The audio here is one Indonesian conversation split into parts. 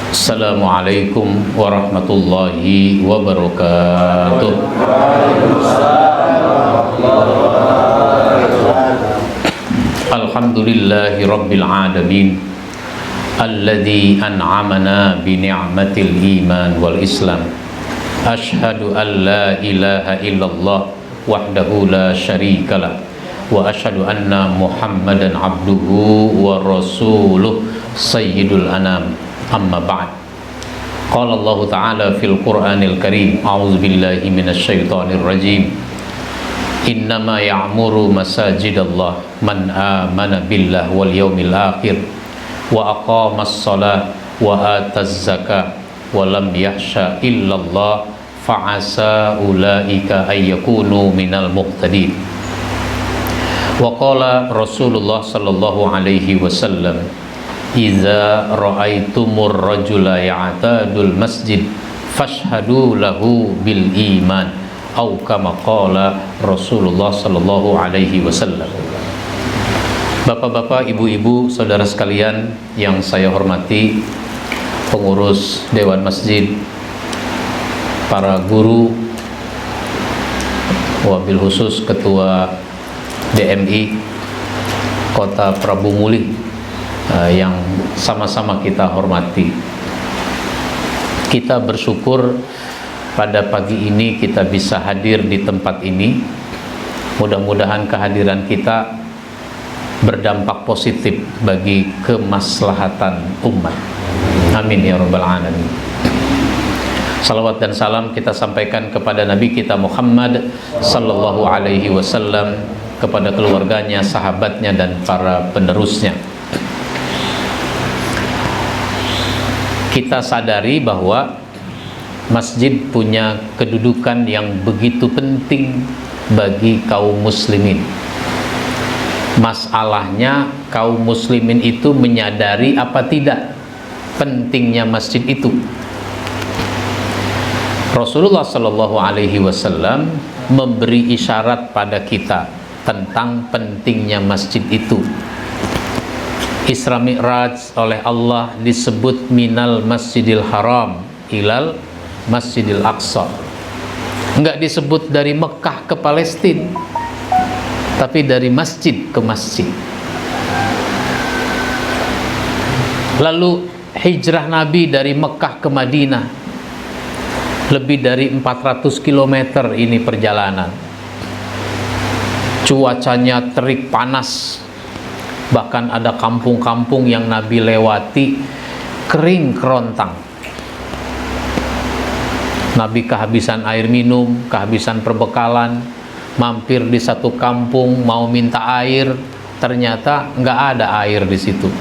Assalamualaikum warahmatullahi wabarakatuh. Alhamdulillahi rabbil alamin, alladzi an'amana bi ni'matil iman wal islam. Ashhadu an la ilaha illallah wahdahu la syarikalah wa ashhadu anna Muhammadan abduhu wa rasuluh sayyidul anam. Amma ba'd. Qala Allah Ta'ala fil Qur'anil Karim, a'udzu billahi minasy syaithanir rajim. Innama ya'muru masajidallah man amana billah wal yawmil akhir wa aqamas shalah wa ataz zakah wa lam yakhsha illallah fa'asa ulaika ay yakunu minal muhtadin. Wa qala Rasulullah sallallahu alaihi wasallam, iza ra'aitumur rajula ya'tadul masjid fashhadu lahu bil iman, au kama qala Rasulullah sallallahu alaihi wasallam. Bapak-bapak, ibu-ibu, saudara sekalian yang saya hormati, pengurus Dewan Masjid, para guru, wabil khusus Ketua DMI Kota Prabu Muli yang sama-sama kita hormati. Kita bersyukur pada pagi ini kita bisa hadir di tempat ini. Mudah-mudahan kehadiran kita berdampak positif bagi kemaslahatan umat. Amin ya rabbal alamin. Salawat dan salam kita sampaikan kepada Nabi kita Muhammad sallallahu alaihi wasallam, kepada keluarganya, sahabatnya, dan para penerusnya. Kita sadari bahwa masjid punya kedudukan yang begitu penting bagi kaum muslimin. Masalahnya kaum muslimin itu menyadari apa tidak pentingnya masjid itu. Rasulullah Shallallahu Alaihi Wasallam memberi isyarat pada kita tentang pentingnya masjid itu. Isra Mi'raj oleh Allah disebut minal masjidil haram ilal masjidil aqsa. Enggak disebut dari Mekah ke Palestina, tapi dari masjid ke masjid. Lalu hijrah Nabi dari Mekah ke Madinah, lebih dari 400 km ini perjalanan. Cuacanya terik panas, bahkan ada kampung-kampung yang Nabi lewati kering kerontang. Nabi kehabisan air minum, kehabisan perbekalan, mampir di satu kampung mau minta air, ternyata nggak ada air di situ.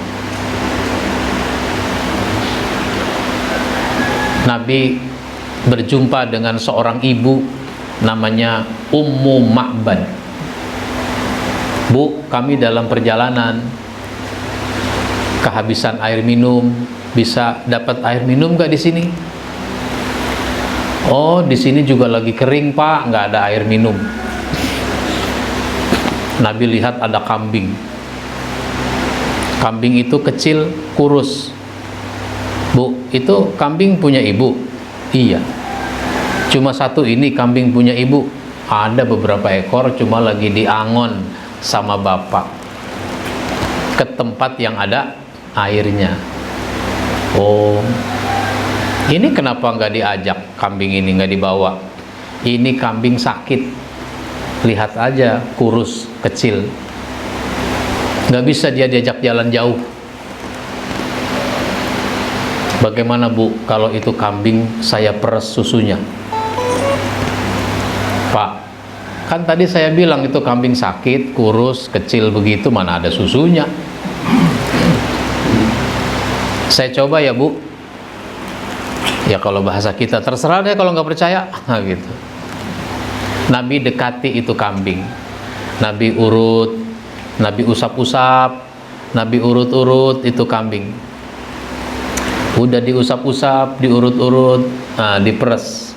Nabi berjumpa dengan seorang ibu namanya Ummu Ma'bad. Bu, kami dalam perjalanan kehabisan air minum, bisa dapat air minum nggak di sini? Oh, di sini juga lagi kering Pak, nggak ada air minum. Nabi lihat ada kambing. Kambing itu kecil, kurus. Bu, itu kambing punya ibu? Iya. Cuma satu ini kambing punya ibu? Ada beberapa ekor, cuma lagi diangon sama bapak ke tempat yang ada airnya. Oh, ini kenapa nggak diajak kambing ini, nggak dibawa? Ini kambing sakit, lihat aja, kurus, kecil, nggak bisa dia diajak jalan jauh. Bagaimana Bu kalau itu kambing saya peres susunya? Pak, kan tadi saya bilang itu kambing sakit, kurus, kecil begitu, mana ada susunya? Saya coba ya Bu. Ya kalau bahasa kita, terserah deh kalau nggak percaya. Nah, gitu. Nabi dekati itu kambing. Nabi urut, Nabi usap-usap, Nabi urut-urut itu kambing. Udah diusap-usap, diurut-urut, nah, diperes.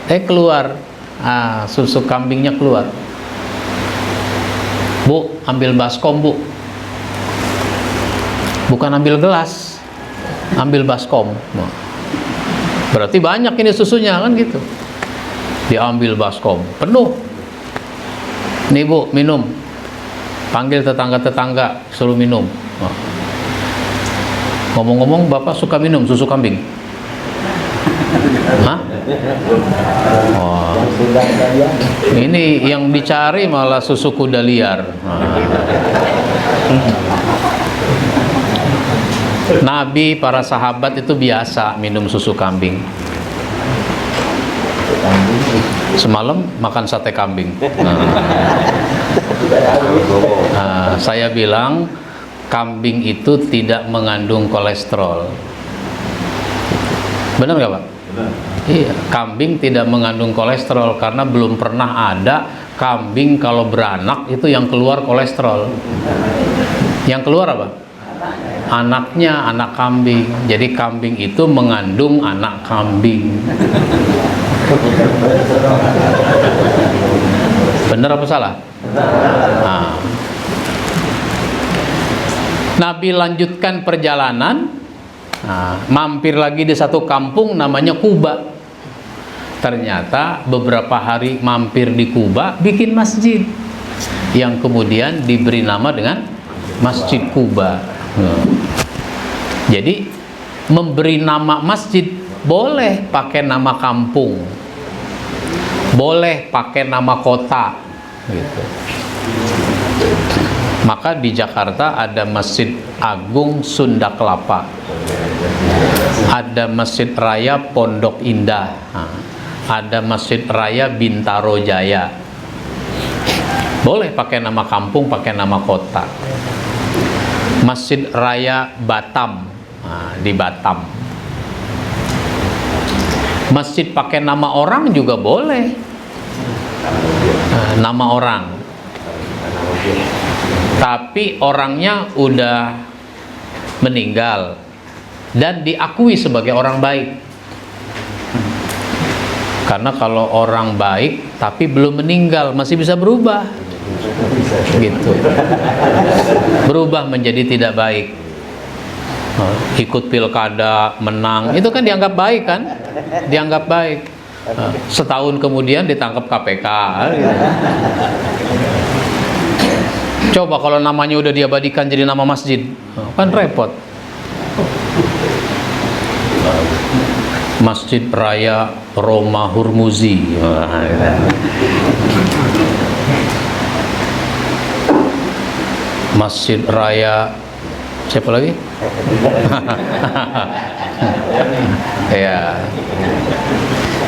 Keluar. Susu kambingnya keluar. Bu, ambil baskom Bu. Bukan ambil gelas. ambil baskom. Nah, berarti banyak ini susunya kan gitu. Diambil baskom, penuh. Nih Bu, minum. Panggil tetangga-tetangga, suruh minum. Nah. Ngomong-ngomong, Bapak suka minum susu kambing? Hah? Oh. Ini yang dicari malah susu kuda liar. Nabi, para sahabat itu biasa minum susu kambing. Semalam makan sate kambing. Saya bilang kambing itu tidak mengandung kolesterol. Benar nggak Pak? Benar. Iya, kambing tidak mengandung kolesterol karena belum pernah ada kambing kalau beranak itu yang keluar kolesterol. Yang keluar apa? Anaknya, anak kambing. Jadi kambing itu mengandung anak kambing. Benar apa salah? Nah. Nabi lanjutkan perjalanan, mampir lagi di satu kampung namanya Kuba. Ternyata beberapa hari mampir di Kuba, bikin masjid yang kemudian diberi nama dengan Masjid Kuba. Jadi memberi nama masjid boleh pakai nama kampung, boleh pakai nama kota, gitu. Maka di Jakarta ada Masjid Agung Sunda Kelapa, ada Masjid Raya Pondok Indah, ada Masjid Raya Bintaro Jaya. Boleh pakai nama kampung, pakai nama kota. Masjid Raya Batam, di Batam. Masjid pakai nama orang juga boleh. Nama orang. Tapi orangnya udah meninggal dan diakui sebagai orang baik. Karena kalau orang baik tapi belum meninggal masih bisa berubah, gitu. Berubah menjadi tidak baik. Ikut pilkada menang itu kan dianggap baik kan? Dianggap baik. Setahun kemudian ditangkap KPK. Gitu. Coba kalau namanya udah diabadikan jadi nama masjid, kan repot. Masjid Raya Roma Hurmuzi. Masjid Raya siapa lagi? Ya.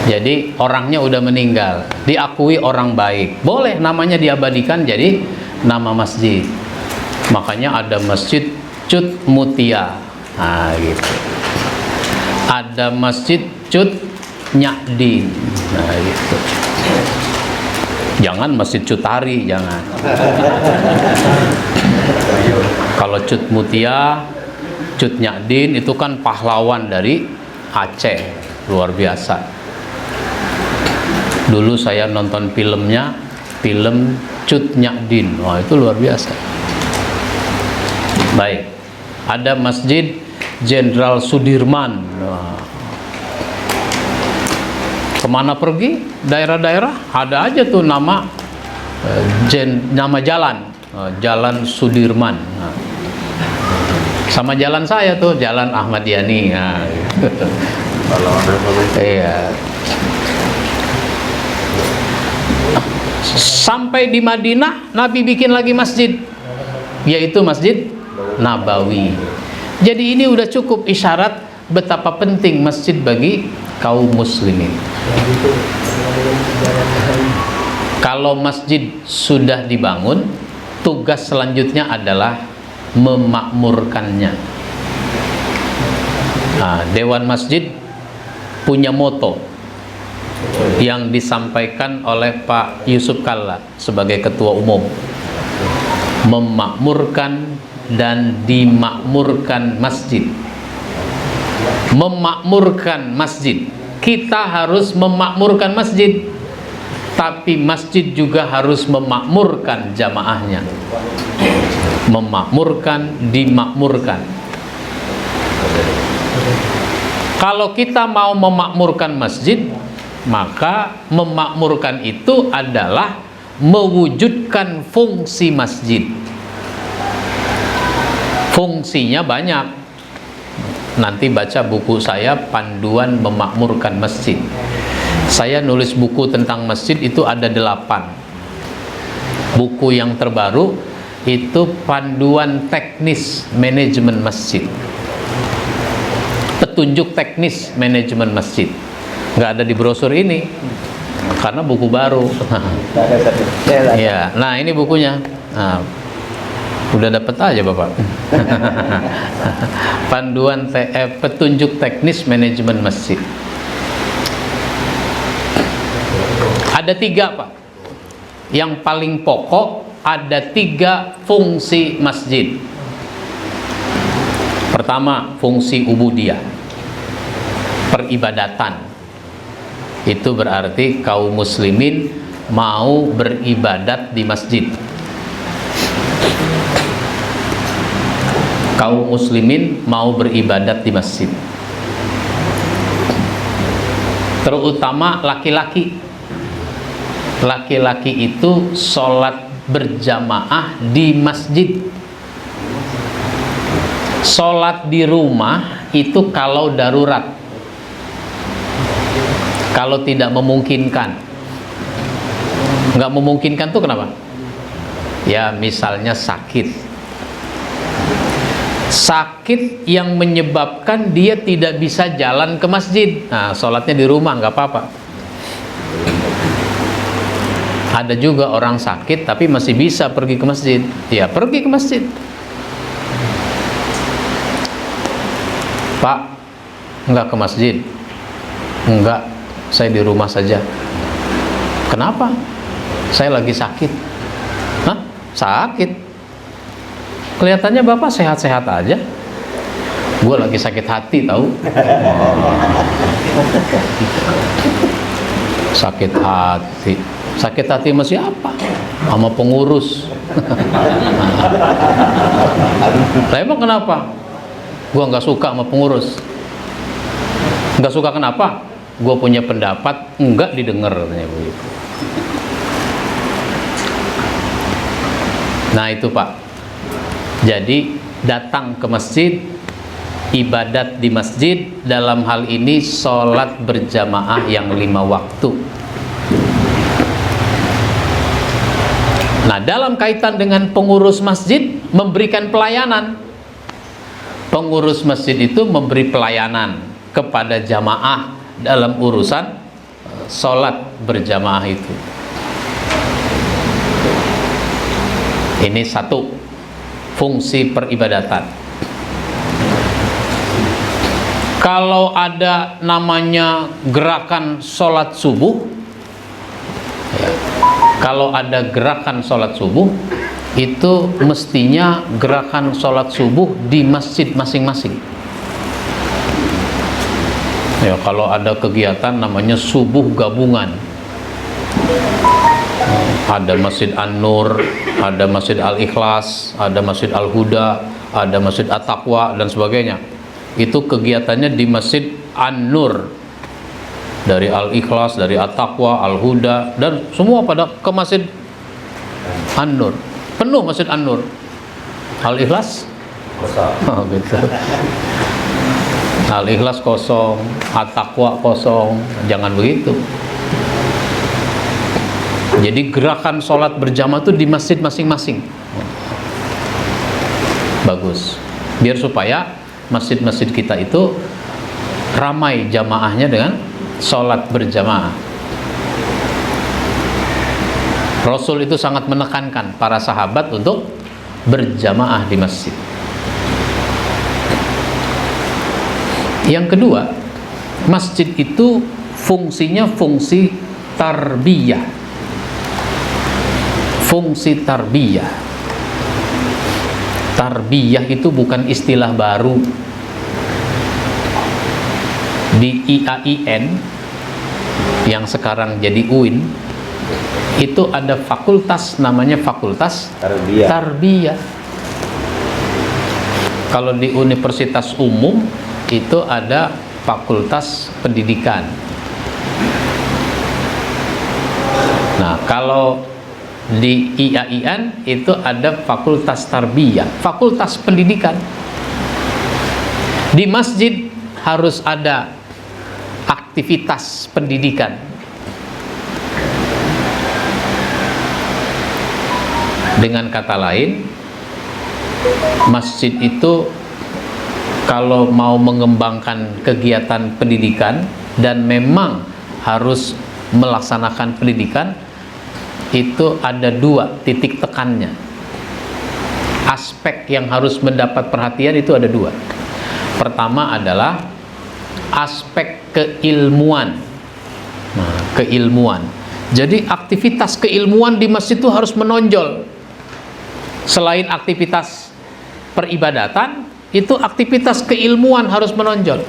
Jadi orangnya udah meninggal, diakui orang baik, boleh namanya diabadikan jadi nama masjid. Makanya ada Masjid Cut Mutia, gitu. Ada Masjid Cut Nyadin, gitu. Jangan Masjid Cutari, jangan. Kalau Cut Mutia, Cut Nyadin itu kan pahlawan dari Aceh, luar biasa. Dulu saya nonton filmnya, film Cut Nyadin, wah itu luar biasa. Baik, ada Masjid Jenderal Sudirman. Nah, kemana pergi? Daerah-daerah ada aja tuh nama nama jalan, Jalan Sudirman. Nah, sama jalan saya tuh, Jalan Ahmad Yani. Nah, gitu. Iya. Sampai di Madinah, Nabi bikin lagi masjid, yaitu Masjid Nabawi. Jadi ini udah cukup isyarat betapa penting masjid bagi kaum muslimin. Kalau masjid sudah dibangun, tugas selanjutnya adalah memakmurkannya. Dewan Masjid punya moto yang disampaikan oleh Pak Yusuf Kalla sebagai ketua umum: memakmurkan dan dimakmurkan masjid. Memakmurkan masjid, kita harus memakmurkan masjid, tapi masjid juga harus memakmurkan jamaahnya. Memakmurkan, dimakmurkan. Kalau kita mau memakmurkan masjid, maka memakmurkan itu adalah mewujudkan fungsi masjid. Fungsinya banyak. Nanti baca buku saya, Panduan Memakmurkan Masjid. Saya nulis buku tentang masjid itu ada 8. Buku yang terbaru itu Panduan Teknis Manajemen Masjid, petunjuk teknis manajemen masjid. Nggak ada di brosur ini karena buku baru. Ya, nah ini bukunya. Nah, udah dapat aja Bapak. Petunjuk teknis manajemen masjid. Ada 3 Pak. Yang paling pokok, ada 3 fungsi masjid. Pertama, fungsi ubudiyah, peribadatan. Itu berarti kaum muslimin mau beribadat di masjid. Kaum muslimin mau beribadat di masjid. Terutama laki-laki. Laki-laki itu sholat berjamaah di masjid. Sholat di rumah itu kalau darurat, kalau tidak memungkinkan. Nggak memungkinkan tuh kenapa? Ya misalnya sakit yang menyebabkan dia tidak bisa jalan ke masjid. Nah, sholatnya di rumah nggak apa-apa. Ada juga orang sakit tapi masih bisa pergi ke masjid. Ya pergi ke masjid. Pak, enggak ke masjid? Enggak, saya di rumah saja. Kenapa? Saya lagi sakit. Hah? Sakit? Kelihatannya Bapak sehat-sehat aja. Gue lagi sakit hati tahu. Sakit hati. Sakit hati sama siapa? Sama pengurus. Lah emang kenapa? Gua nggak suka sama pengurus. Nggak suka kenapa? Gua punya pendapat nggak didengar, katanya begitu. Nah itu Pak. Jadi datang ke masjid, ibadat di masjid, dalam hal ini sholat berjamaah yang 5 waktu. Nah, dalam kaitan dengan pengurus masjid memberikan pelayanan. Pengurus masjid itu memberi pelayanan kepada jamaah dalam urusan sholat berjamaah itu. Ini satu fungsi peribadatan. Kalau ada namanya gerakan sholat subuh, ya, kalau ada gerakan sholat subuh, itu mestinya gerakan sholat subuh di masjid masing-masing. Ya, kalau ada kegiatan namanya subuh gabungan, ada Masjid An-Nur, ada Masjid Al-Ikhlas, ada Masjid Al-Huda, ada Masjid At-Taqwa dan sebagainya. Itu kegiatannya di Masjid An-Nur, dari Al-Ikhlas, dari At-Taqwa, Al-Huda, dan semua pada ke Masjid An-Nur. Penuh Masjid An-Nur. Al-Ikhlas kosong. Oh, gitu. Al-Ikhlas kosong, At-Taqwa kosong. Jangan begitu. Jadi gerakan sholat berjamaah itu di masjid masing-masing. Bagus. Biar supaya masjid-masjid kita itu ramai jamaahnya dengan sholat berjamaah. Rasul itu sangat menekankan para sahabat untuk berjamaah di masjid. Yang kedua, masjid itu fungsinya fungsi tarbiyah. Fungsi tarbiyah. Tarbiyah itu bukan istilah baru. Di IAIN yang sekarang jadi UIN, itu ada fakultas namanya fakultas tarbiyah. Kalau di universitas umum itu ada fakultas pendidikan. Nah, kalau di IAIN itu ada fakultas tarbiyah, fakultas pendidikan. Di masjid harus ada aktivitas pendidikan. Dengan kata lain, masjid itu kalau mau mengembangkan kegiatan pendidikan dan memang harus melaksanakan pendidikan, itu ada 2 titik tekannya. Aspek yang harus mendapat perhatian itu ada 2. Pertama adalah aspek keilmuan. Nah, keilmuan. Jadi aktivitas keilmuan di masjid itu harus menonjol. Selain aktivitas peribadatan, itu aktivitas keilmuan harus menonjol.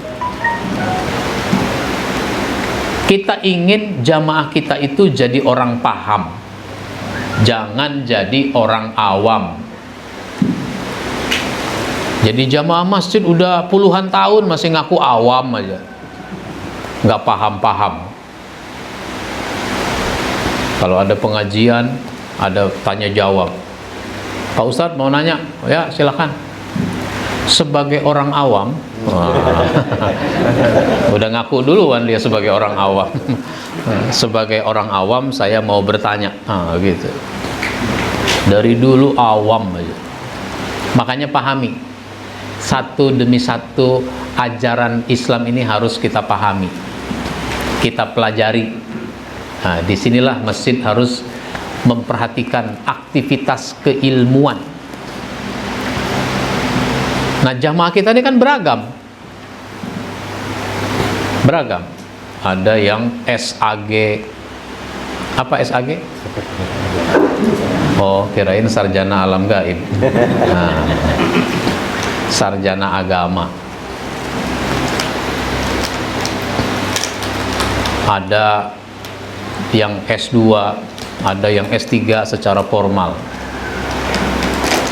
Kita ingin jamaah kita itu jadi orang paham, jangan jadi orang awam. Jadi jamaah masjid udah puluhan tahun masih ngaku awam aja, nggak paham-paham. Kalau ada pengajian, ada tanya jawab. Pak Ustadz mau nanya, ya silakan. Sebagai orang awam, udah ngaku duluan dia sebagai orang awam. Sebagai orang awam saya mau bertanya, gitu. Dari dulu awam aja. Makanya pahami, satu demi satu ajaran Islam ini harus kita pahami, kita pelajari. Nah, disinilah masjid harus memperhatikan aktivitas keilmuan. Nah, jamaah kita ini kan beragam. Ada yang SAG. Apa SAG? Oh, kirain sarjana alam gaib. Nah, sarjana agama. Ada yang S2, ada yang S3 secara formal.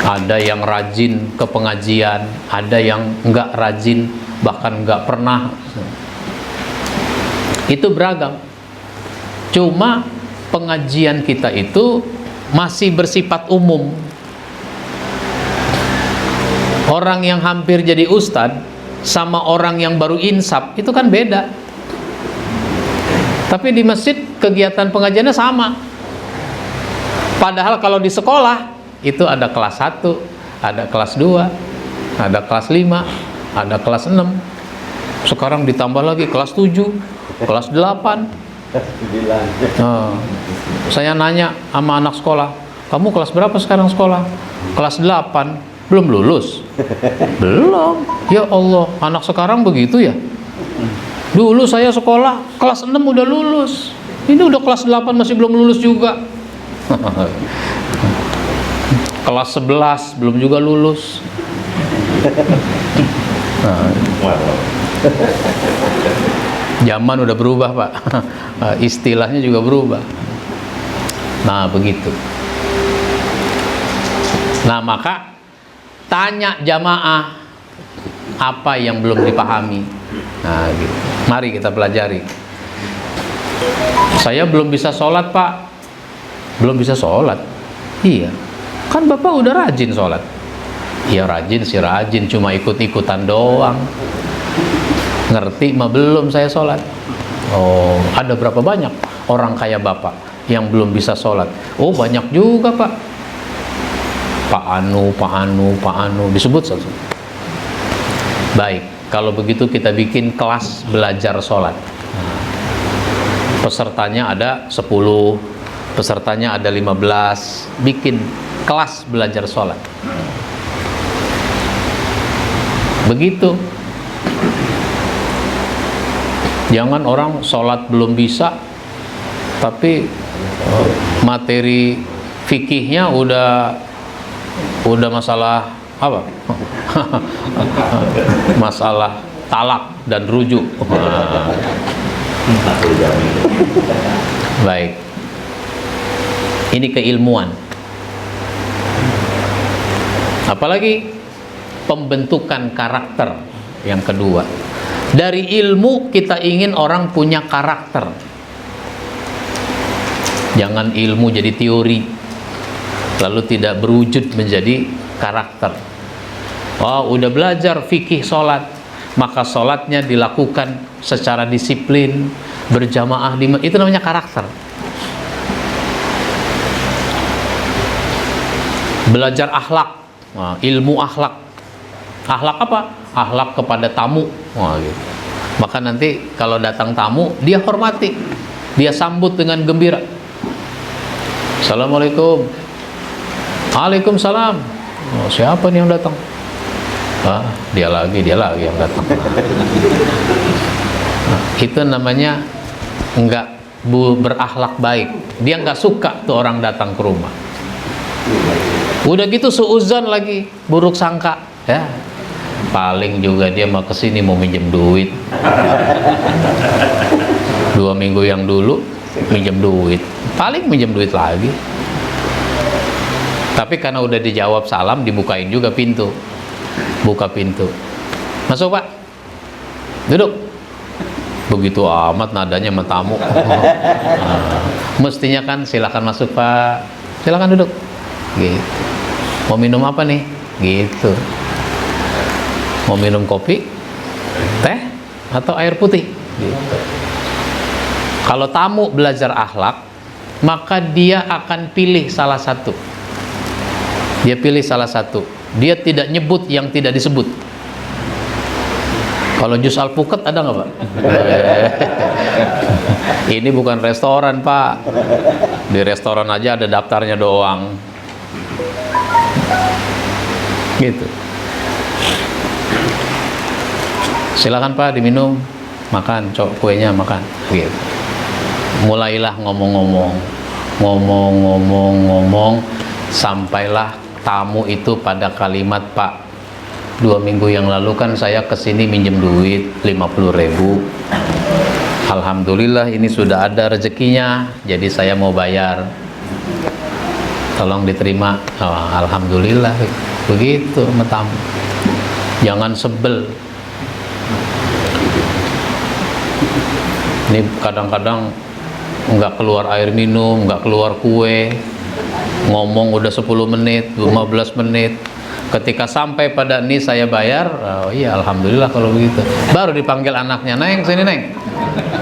Ada yang rajin ke pengajian, ada yang enggak rajin, bahkan enggak pernah. Itu beragam. Cuma pengajian kita itu masih bersifat umum. Orang yang hampir jadi ustadz sama orang yang baru insaf itu kan beda. Tapi di masjid kegiatan pengajiannya sama. Padahal kalau di sekolah itu ada kelas 1, ada kelas 2, ada kelas 5, ada kelas 6. Sekarang ditambah lagi kelas 7, kelas 8. Saya nanya sama anak sekolah, kamu kelas berapa sekarang sekolah? Kelas 8. Belum lulus? Belum. Ya Allah, anak sekarang begitu ya? Dulu saya sekolah kelas 6 udah lulus. Ini udah kelas 8 masih belum lulus juga. Kelas 11 belum juga lulus. Zaman udah berubah, Pak. Istilahnya juga berubah. Nah, begitu. Nah, maka tanya jamaah apa yang belum dipahami. Nah, gitu. Mari kita pelajari. Saya belum bisa sholat, Pak. Belum bisa sholat. Iya. Kan Bapak udah rajin sholat. Ya rajin sih rajin, cuma ikut-ikutan doang. Ngerti mah belum saya sholat. Oh, ada berapa banyak orang kayak Bapak yang belum bisa sholat? Oh, banyak juga, Pak. Pak Anu disebut saja. Baik, kalau begitu kita bikin kelas belajar sholat. Pesertanya ada 10, pesertanya ada 15. Bikin kelas belajar sholat. Begitu. Jangan orang sholat belum bisa, tapi materi fikihnya udah masalah apa? Masalah talak dan rujuk. Baik. Ini keilmuan. Apalagi pembentukan karakter yang kedua. Dari ilmu kita ingin orang punya karakter. Jangan ilmu jadi teori, lalu tidak berwujud menjadi karakter. Oh, udah belajar fikih sholat, maka sholatnya dilakukan secara disiplin, berjamaah, itu namanya karakter. Belajar akhlak, nah, ilmu akhlak. Akhlak apa? Akhlak kepada tamu. Nah, gitu. Maka nanti kalau datang tamu, dia hormati, dia sambut dengan gembira. Assalamualaikum. Waalaikumsalam. Oh, siapa nih yang datang? Ah, dia lagi yang datang. Nah, itu namanya enggak berakhlak baik. Dia enggak suka tuh orang datang ke rumah. Udah gitu suuzon lagi, buruk sangka. Ya, paling juga dia mau kesini mau minjem duit. 2 minggu yang dulu minjem duit, paling minjem duit lagi. Tapi karena udah dijawab salam, dibukain juga pintu. Buka pintu. Masuk, Pak. Duduk. Begitu amat nadanya sama tamu. Mestinya kan silakan masuk, Pak. Silakan duduk. Gitu. Mau minum apa nih? Gitu. Mau minum kopi, teh, atau air putih? Gitu. Kalau tamu belajar akhlak, maka dia akan pilih salah satu. Dia pilih salah satu. Dia tidak nyebut yang tidak disebut. Kalau jus alpukat ada nggak, Pak? Ini bukan restoran, Pak. Di restoran aja ada daftarnya doang. Gitu. Silakan, Pak, diminum, makan, kuenya makan. Gitu. Mulailah ngomong, sampailah tamu itu pada kalimat, Pak, 2 minggu yang lalu kan saya kesini minjem duit 50.000. Alhamdulillah ini sudah ada rezekinya, jadi saya mau bayar. Tolong diterima. Oh, alhamdulillah. Begitu sama tamu. Jangan sebel. Ini kadang-kadang nggak keluar air minum, nggak keluar kue, ngomong udah 10 menit, 15 menit. Ketika sampai pada ini saya bayar, oh iya alhamdulillah kalau begitu. Baru dipanggil anaknya, Neng, sini Neng.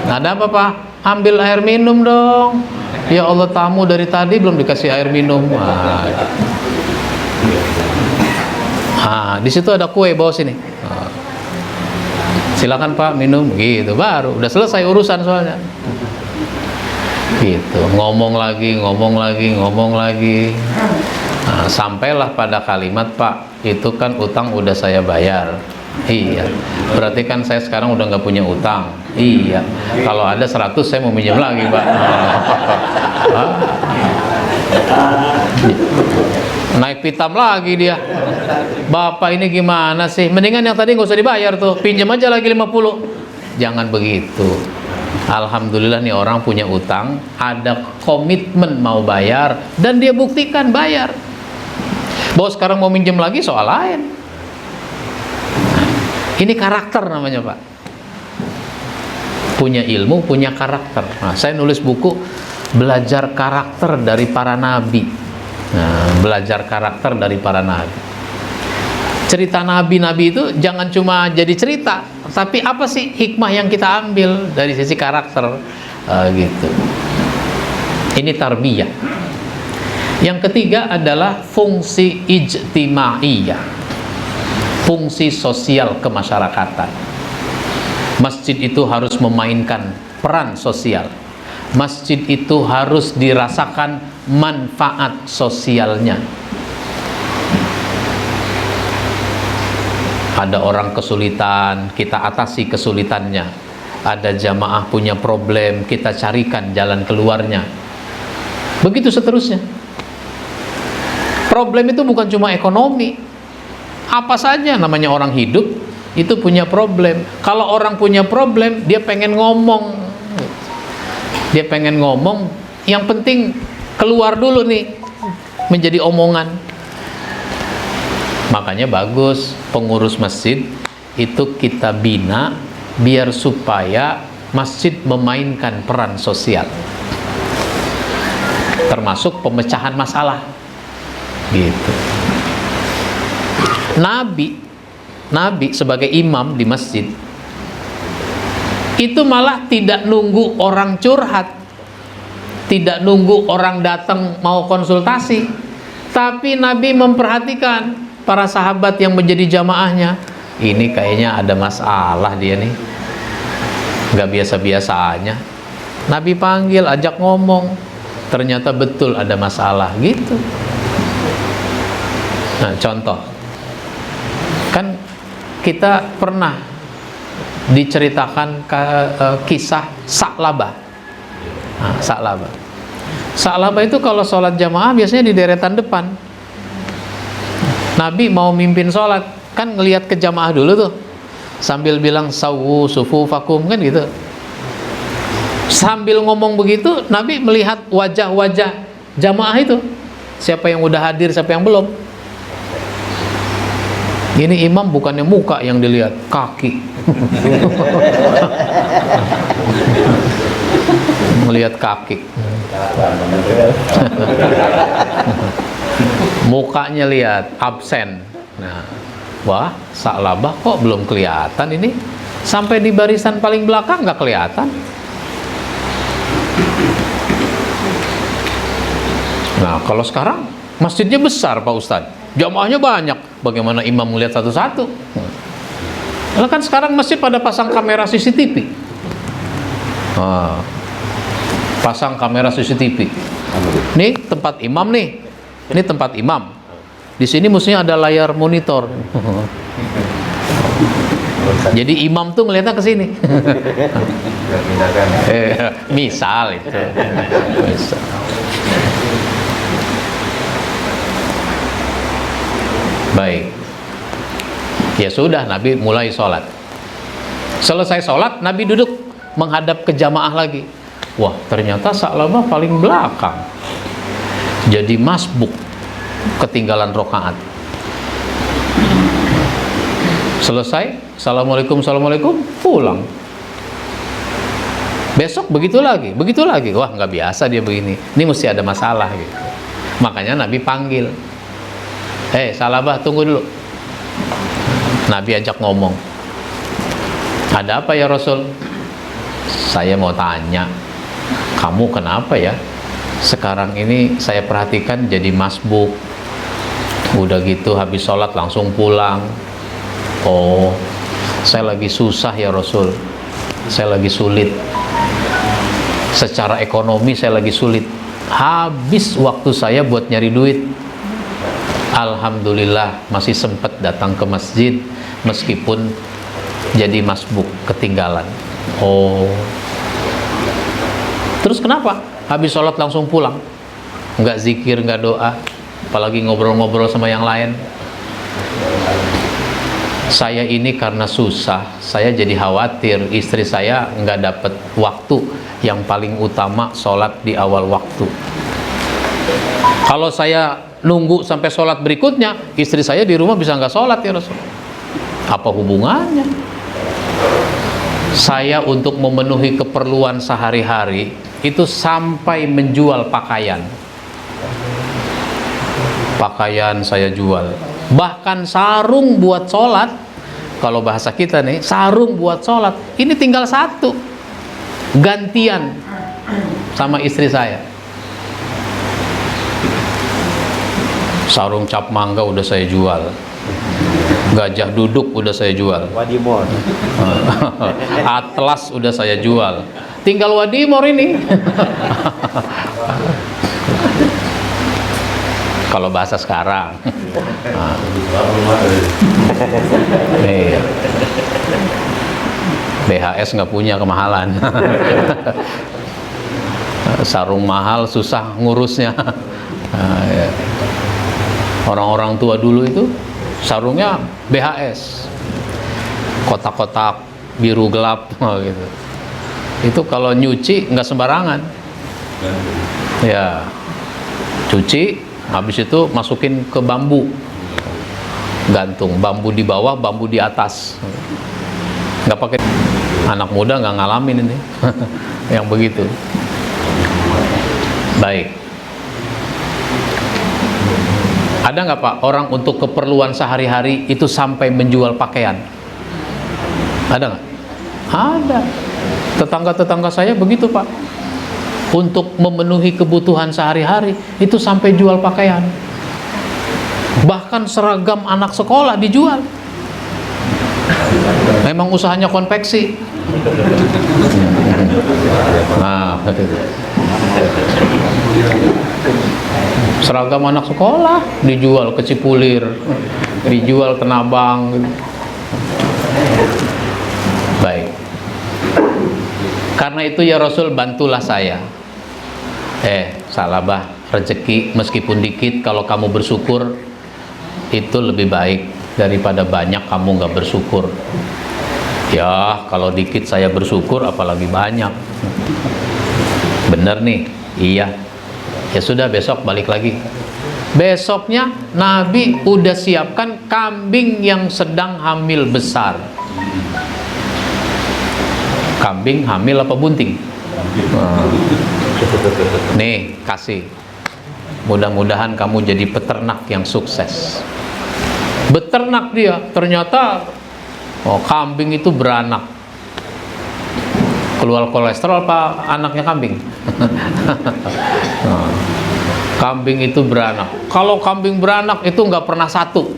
Ada apa, Pak? Ambil air minum dong. Ya Allah, tamu dari tadi belum dikasih air minum. Di situ ada kue, bawa sini. Silakan, Pak, minum. Gitu, baru udah selesai urusan soalnya. Gitu, ngomong lagi. Nah, sampailah pada kalimat, Pak, itu kan utang udah saya bayar. Iya, berarti kan saya sekarang udah nggak punya utang. Iya, kalau ada 100 saya mau minjem lagi, Pak. Naik pitam lagi dia. Bapak ini gimana sih? Mendingan yang tadi nggak usah dibayar tuh, pinjam aja lagi 50. Jangan begitu. Alhamdulillah nih orang punya utang, ada komitmen mau bayar, dan dia buktikan bayar. Bahwa sekarang mau minjem lagi soal lain. Ini karakter namanya, Pak. Punya ilmu, punya karakter. Nah, saya nulis buku belajar karakter dari para nabi. Nah, belajar karakter dari para nabi. Cerita nabi-nabi itu jangan cuma jadi cerita, tapi apa sih hikmah yang kita ambil dari sisi karakter, gitu. Ini tarbiyah. Yang ketiga adalah fungsi ijtimaiyah, fungsi sosial kemasyarakatan. Masjid itu harus memainkan peran sosial. Masjid itu harus dirasakan manfaat sosialnya. Ada orang kesulitan, kita atasi kesulitannya. Ada jamaah punya problem, kita carikan jalan keluarnya. Begitu seterusnya. Problem itu bukan cuma ekonomi. Apa saja namanya orang hidup itu punya problem. Kalau orang punya problem, dia pengen ngomong. Dia pengen ngomong, yang penting keluar dulu nih menjadi omongan. Makanya bagus pengurus masjid itu kita bina biar supaya masjid memainkan peran sosial, termasuk pemecahan masalah gitu. Nabi sebagai imam di masjid itu malah tidak nunggu orang curhat, tidak nunggu orang datang mau konsultasi, tapi Nabi memperhatikan para sahabat yang menjadi jamaahnya. Ini kayaknya ada masalah dia nih, nggak biasa-biasanya. Nabi panggil, ajak ngomong, ternyata betul ada masalah gitu. Nah, contoh, kan kita pernah diceritakan kisah Sa'labah. Nah, Sa'labah itu kalau sholat jamaah biasanya di deretan depan. Nabi mau mimpin sholat, kan ngelihat ke jamaah dulu tuh, sambil bilang sawu sufufakum, kan gitu. Sambil ngomong begitu, Nabi melihat wajah-wajah jamaah itu, siapa yang udah hadir, siapa yang belum. Ini imam bukannya muka yang dilihat, kaki. Melihat kaki. Mukanya lihat, absen. Nah, wah, Sa'labah kok belum kelihatan ini? Sampai di barisan paling belakang nggak kelihatan. Nah, kalau sekarang masjidnya besar Pak Ustadz, jamaahnya banyak, bagaimana imam melihat satu-satu? Nah, kan sekarang masjid pada pasang kamera CCTV. Nah, pasang kamera CCTV. Nih tempat imam nih, ini tempat imam. Di sini mestinya ada layar monitor. Jadi imam tuh ngeliatnya ke sini. Misal itu. Misal. Baik. Ya sudah, Nabi mulai sholat. Selesai sholat, Nabi duduk menghadap ke jamaah lagi. Wah, ternyata Sa'labah paling belakang. Jadi masbuk, ketinggalan rokaat. Selesai, assalamualaikum, pulang. Besok begitu lagi. Wah, nggak biasa dia begini. Ini mesti ada masalah gitu. Makanya Nabi panggil. Sa'labah, tunggu dulu. Nabi ajak ngomong. Ada apa ya Rasul? Saya mau tanya, kamu kenapa ya? Sekarang ini saya perhatikan jadi masbuk. Udah gitu habis sholat langsung pulang. Oh, saya lagi susah ya Rasul. Saya lagi sulit. Secara ekonomi saya lagi sulit. Habis waktu saya buat nyari duit. Alhamdulillah masih sempat datang ke masjid meskipun jadi masbuk, ketinggalan. Oh, terus kenapa? Habis sholat langsung pulang, nggak zikir, nggak doa, apalagi ngobrol-ngobrol sama yang lain. Saya ini karena susah, saya jadi khawatir istri saya nggak dapat waktu yang paling utama, sholat di awal waktu. Kalau saya nunggu sampai sholat berikutnya, istri saya di rumah bisa nggak sholat ya Rasul. Apa hubungannya? Saya untuk memenuhi keperluan sehari-hari itu sampai menjual pakaian. Pakaian saya jual. Bahkan sarung buat sholat, kalau bahasa kita nih, sarung buat sholat, ini tinggal satu, gantian sama istri saya. Sarung cap mangga udah saya jual, gajah duduk udah saya jual, Wadimor, atlas udah saya jual, tinggal wadimor ini. Kalau bahasa sekarang. Nih, BHS nggak punya kemahalan. Sarung mahal susah ngurusnya. Ya. Orang-orang tua dulu itu sarungnya BHS, kotak-kotak biru gelap gitu. Itu kalau nyuci nggak sembarangan. Ya, cuci, habis itu masukin ke bambu, gantung bambu di bawah, bambu di atas. nggak pakai. Anak muda nggak ngalamin ini yang begitu. Baik. Ada nggak Pak orang untuk keperluan sehari-hari itu sampai menjual pakaian? Ada nggak? Ada. Tetangga-tetangga saya begitu Pak. Untuk memenuhi kebutuhan sehari-hari itu sampai jual pakaian. Bahkan seragam anak sekolah dijual. Memang usahanya konveksi. Nah, seragam anak sekolah dijual ke Cipulir, dijual ke Nabang. Baik. Karena itu ya Rasul, bantulah saya. Salah rezeki meskipun dikit, kalau kamu bersyukur itu lebih baik daripada banyak kamu nggak bersyukur. Ya, kalau dikit saya bersyukur, apalagi banyak. Bener nih, iya. Ya sudah, besok balik lagi. Besoknya Nabi udah siapkan kambing yang sedang hamil besar. Kambing hamil apa bunting? Nih, kasih. Mudah-mudahan kamu jadi peternak yang sukses. Beternak dia, ternyata kambing itu beranak. Keluar kolesterol apa anaknya kambing? Kambing itu beranak. Kalau kambing beranak itu nggak pernah satu.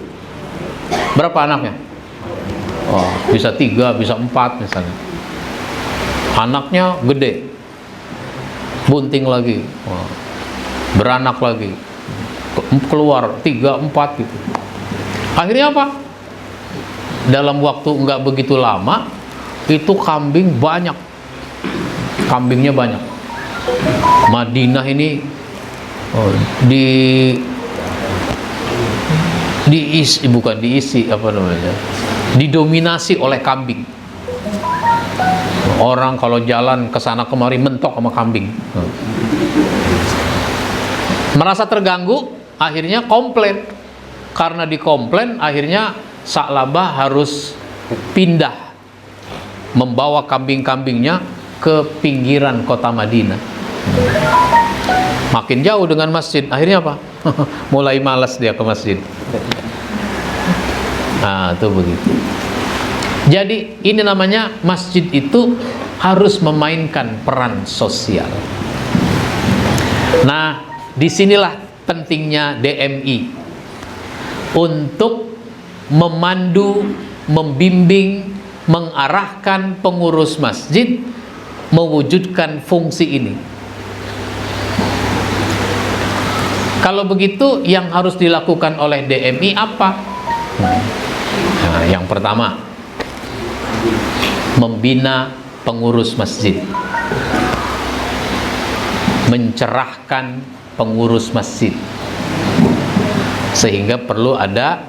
Berapa anaknya? Bisa 3, bisa 4 misalnya. Anaknya gede, bunting lagi, beranak lagi, keluar 3, 4 gitu. Akhirnya apa? Dalam waktu nggak begitu lama, itu kambing banyak. Kambingnya banyak. Madinah ini didominasi oleh kambing. Orang kalau jalan ke sana kemari mentok sama kambing. Merasa terganggu, akhirnya komplain. Karena dikomplain, akhirnya Sa'labah harus pindah, membawa kambing-kambingnya ke pinggiran kota Madinah. Makin jauh dengan masjid, akhirnya apa? Mulai malas dia ke masjid. Nah, itu begitu. Jadi ini namanya masjid itu harus memainkan peran sosial. Nah, disinilah pentingnya DMI untuk memandu, membimbing, mengarahkan pengurus masjid mewujudkan fungsi ini. Kalau begitu, yang harus dilakukan oleh DMI apa? Nah, yang pertama, membina pengurus masjid, mencerahkan pengurus masjid, sehingga perlu ada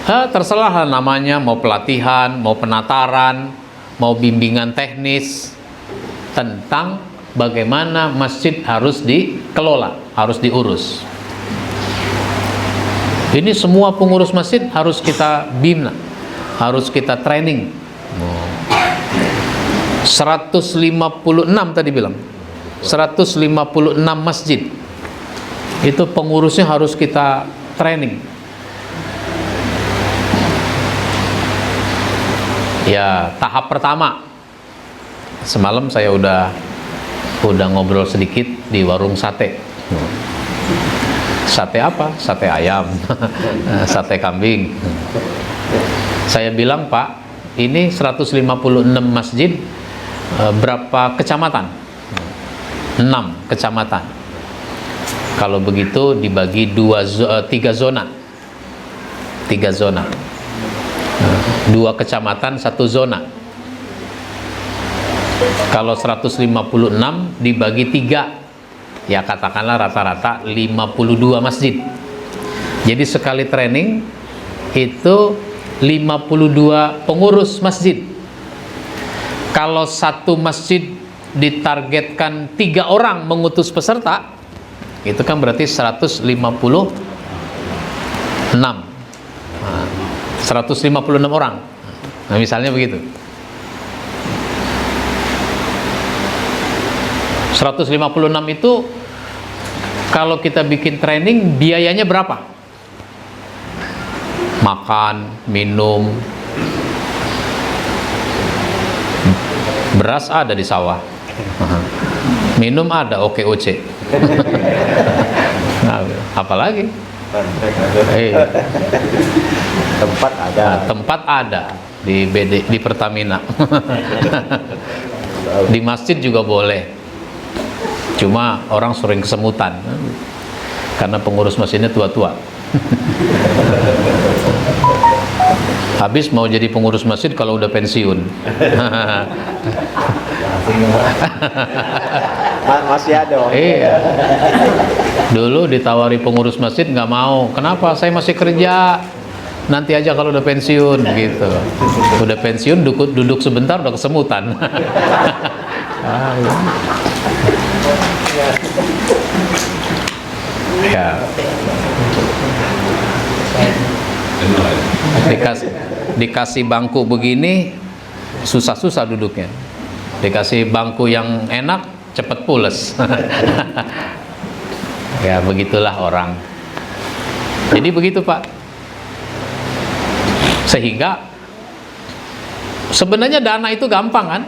terserah namanya, mau pelatihan, mau penataran, mau bimbingan teknis tentang bagaimana masjid harus dikelola, harus diurus. Ini semua pengurus masjid harus kita bina, harus kita training. 156 tadi bilang, 156 masjid itu pengurusnya harus kita training. Ya, tahap pertama, semalam saya udah ngobrol sedikit di warung sate. Sate apa? Sate ayam, sate kambing. Saya bilang, Pak, ini 156 masjid, berapa kecamatan? 6 kecamatan. Kalau begitu dibagi 3 zona. 3 zona. 2 kecamatan, 1 zona. Kalau 156 dibagi 3, ya katakanlah rata-rata 52 masjid. Jadi sekali training itu 52 pengurus masjid. Kalau satu masjid ditargetkan 3 orang mengutus peserta, itu kan berarti 156. 156 orang. Nah, misalnya begitu. 156 itu kalau kita bikin training biayanya berapa? Makan, minum, beras ada di sawah, minum ada, OKOC. Nah, apalagi? Tempat ada. Nah, tempat ada di di Pertamina. Di masjid juga boleh. Cuma orang sering kesemutan karena pengurus masjidnya tua-tua. Habis mau jadi pengurus masjid kalau udah pensiun. Masih ada. Iya. Dulu ditawari pengurus masjid nggak mau. Kenapa? Saya masih kerja. Nanti aja kalau udah pensiun gitu. Udah pensiun duduk sebentar udah kesemutan. Ya. Dikasih bangku begini susah-susah duduknya. Dikasih bangku yang enak cepet pules. Ya begitulah orang. Jadi begitu Pak. Sehingga sebenarnya dana itu gampang kan?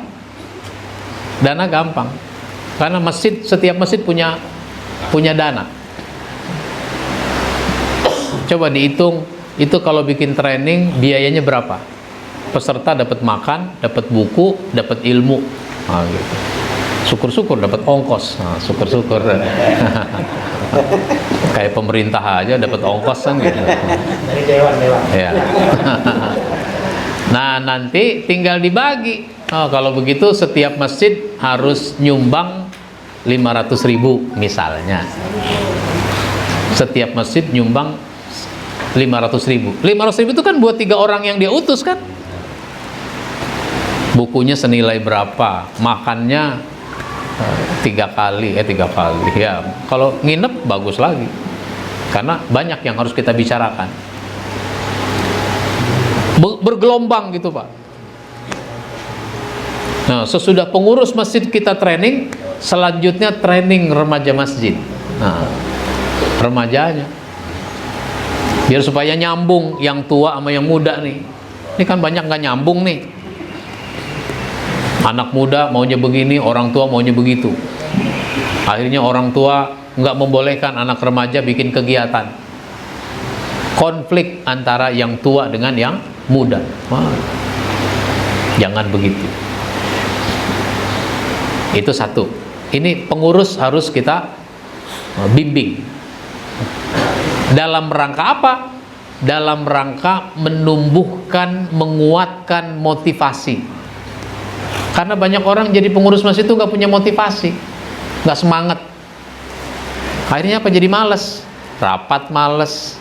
Dana gampang. Karena setiap masjid punya dana. Coba dihitung, itu kalau bikin training biayanya berapa? Peserta dapat makan, dapat buku, dapat ilmu. Nah, gitu. Syukur-syukur dapat ongkos. Nah, syukur-syukur. Kayak pemerintah aja dapat ongkos kan gitu. Dari dewan. Ya. Nah, nanti tinggal dibagi. Oh, kalau begitu setiap masjid harus nyumbang 500.000 misalnya. Setiap masjid nyumbang 500.000. 500.000 itu kan buat 3 orang yang dia utus kan. Bukunya senilai berapa, makannya 3 kali ya. Kalau nginep bagus lagi, karena banyak yang harus kita bicarakan. Bergelombang gitu Pak. Nah, sesudah pengurus masjid kita training, selanjutnya training remaja masjid. Nah, remajanya biar supaya nyambung yang tua sama yang muda nih. Ini kan banyak nggak nyambung nih. Anak muda maunya begini, orang tua maunya begitu. Akhirnya orang tua nggak membolehkan anak remaja bikin kegiatan. Konflik antara yang tua dengan yang muda. Wah, jangan begitu. Itu satu. Ini pengurus harus kita bimbing. Dalam rangka apa? Dalam rangka menumbuhkan, menguatkan motivasi. Karena banyak orang jadi pengurus masjid itu nggak punya motivasi, nggak semangat. Akhirnya apa? Jadi malas, rapat malas,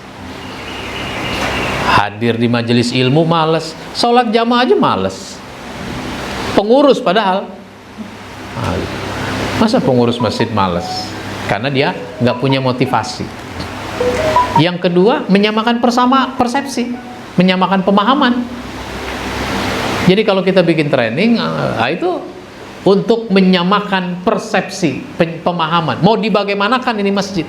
hadir di majelis ilmu malas, sholat jamaah aja malas. Pengurus padahal, masa pengurus masjid malas? Karena dia nggak punya motivasi. Yang kedua, menyamakan persepsi, menyamakan pemahaman. Jadi kalau kita bikin training, itu untuk menyamakan persepsi, pemahaman. Mau dibagaimanakan ini masjid?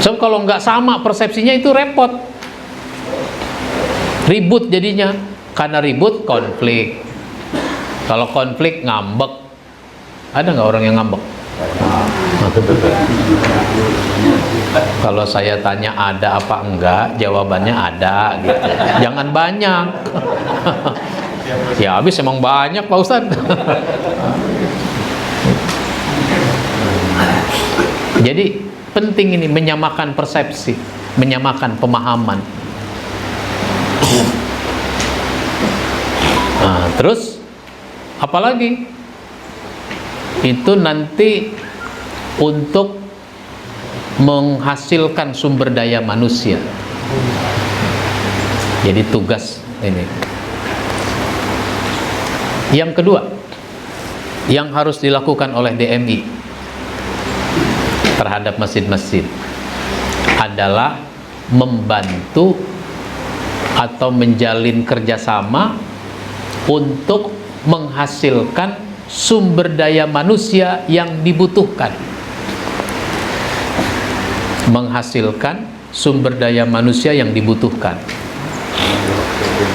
So, kalau nggak sama persepsinya itu repot, ribut jadinya. Karena ribut konflik. Kalau konflik ngambek. Ada nggak orang yang ngambek? Kalau saya tanya ada apa enggak, jawabannya ada gitu. Jangan banyak. Ya habis emang banyak Pak Ustadz. Jadi penting ini menyamakan persepsi, menyamakan pemahaman. Nah, terus apalagi? Itu nanti untuk menghasilkan sumber daya manusia. Jadi tugas ini. Yang kedua, yang harus dilakukan oleh DMI terhadap masjid-masjid adalah membantu atau menjalin kerjasama untuk menghasilkan sumber daya manusia yang dibutuhkan. Menghasilkan sumber daya manusia yang dibutuhkan.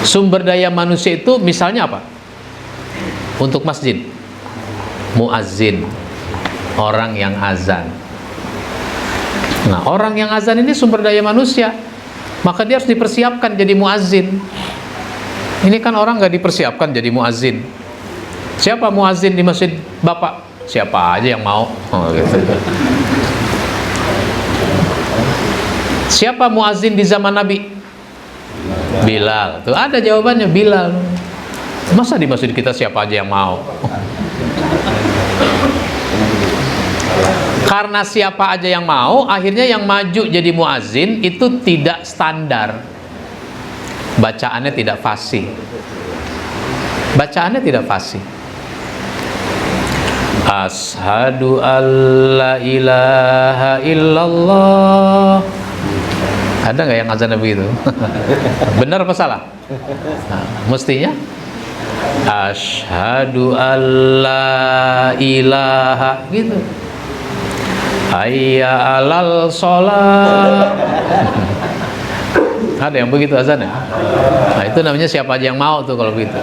Sumber daya manusia itu misalnya apa? Untuk masjid, muazzin, orang yang azan. Nah, orang yang azan ini sumber daya manusia, maka dia harus dipersiapkan jadi muazzin. Ini kan orang nggak dipersiapkan jadi muazzin. Siapa muazzin di masjid Bapak? Siapa aja yang mau. Gitu. Siapa muazzin di zaman Nabi? Bilal. Tuh ada jawabannya, Bilal. Masa di masjid kita siapa aja yang mau? Karena siapa aja yang mau, akhirnya yang maju jadi muazzin itu tidak standar. Bacaannya tidak fasih. Bacaannya tidak fasih. Asyhadu alla ilaha illallah. Ada nggak yang azannya begitu? Benar apa salah? Nah, mestinya asyhadu alla ilaha gitu. Hayya 'alal sholat. Ada yang begitu azannya? Nah, itu namanya siapa aja yang mau tuh kalau begitu.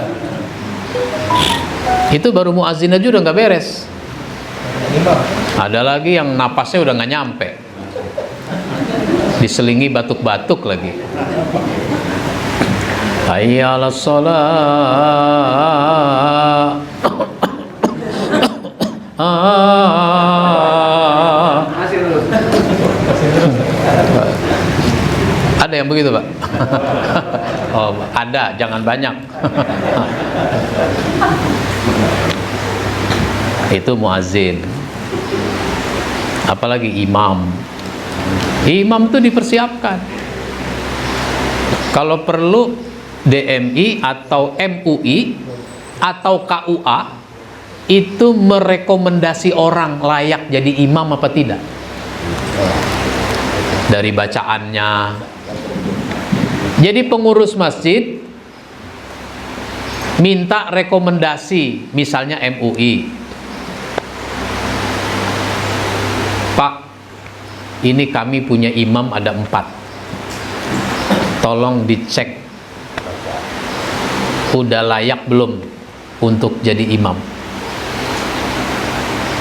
Itu baru muazzin aja udah nggak beres. Ada lagi yang napasnya udah nggak nyampe, diselingi batuk-batuk lagi. Hayya 'alas sholat. Ada yang begitu, Pak? Oh, ada, jangan banyak. Itu muazzin. Apalagi imam. Imam itu dipersiapkan. Kalau perlu DMI atau MUI atau KUA itu merekomendasi orang layak jadi imam apa tidak. Dari bacaannya. Jadi pengurus masjid minta rekomendasi, misalnya MUI. Pak, ini kami punya imam ada 4. Tolong dicek udah layak belum untuk jadi imam.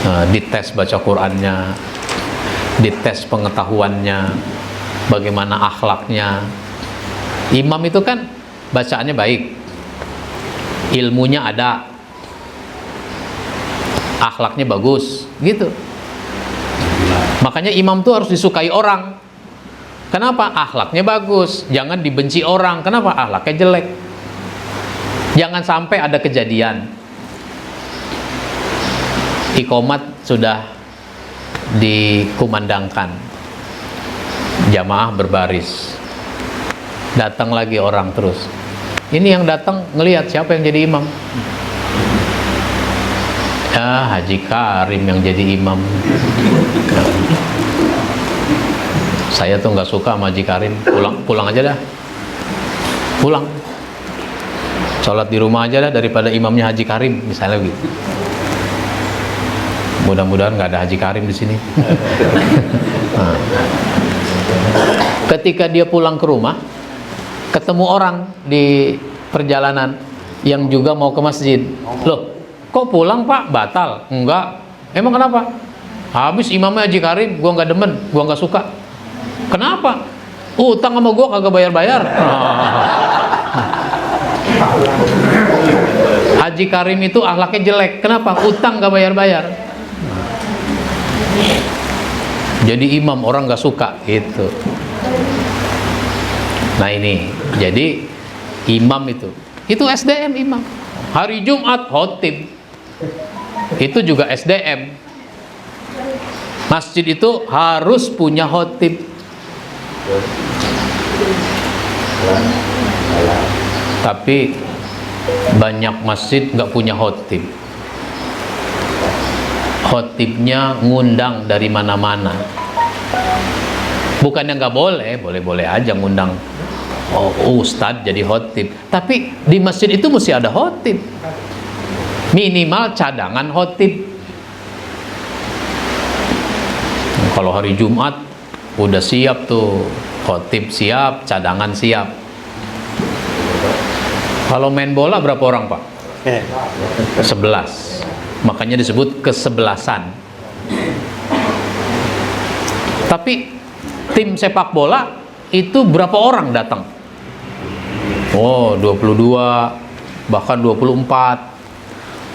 Nah, dites baca Qur'annya, dites pengetahuannya, bagaimana akhlaknya. Imam itu kan bacaannya baik, ilmunya ada, akhlaknya bagus, gitu. Makanya imam tuh harus disukai orang. Kenapa? Akhlaknya bagus. Jangan dibenci orang. Kenapa? Akhlaknya jelek. Jangan sampai ada kejadian iqomat sudah dikumandangkan, jamaah berbaris, datang lagi orang terus. Ini yang datang ngelihat siapa yang jadi imam. Ya, Haji Karim yang jadi imam. Saya tuh nggak suka sama Haji Karim. Pulang aja dah. Pulang. Sholat di rumah aja dah daripada imamnya Haji Karim, misalnya gitu. Mudah-mudahan nggak ada Haji Karim di sini. Nah. Ketika dia pulang ke rumah, ketemu orang di perjalanan yang juga mau ke masjid. Loh, kok pulang Pak? Batal? Enggak. Emang kenapa? Habis imamnya Haji Karim, gua nggak demen, gua nggak suka. Kenapa? Utang sama gua kagak bayar-bayar. Haji Karim itu akhlaknya jelek. Kenapa? Utang gak bayar-bayar. Jadi imam orang gak suka gitu. Nah ini, jadi imam itu SDM imam. Hari Jumat khotib, itu juga SDM. Masjid itu harus punya khotib. Tapi banyak masjid nggak punya khotib. Khotibnya ngundang dari mana-mana. Bukannya nggak boleh, boleh-boleh aja ngundang Ustadz jadi khotib. Tapi di masjid itu mesti ada khotib, minimal cadangan khotib. Kalau hari Jumat udah siap tuh, khotib siap, cadangan siap. Kalau main bola berapa orang, Pak? 11. Makanya disebut kesebelasan. Tapi tim sepak bola itu berapa orang datang? Oh, 22, bahkan 24.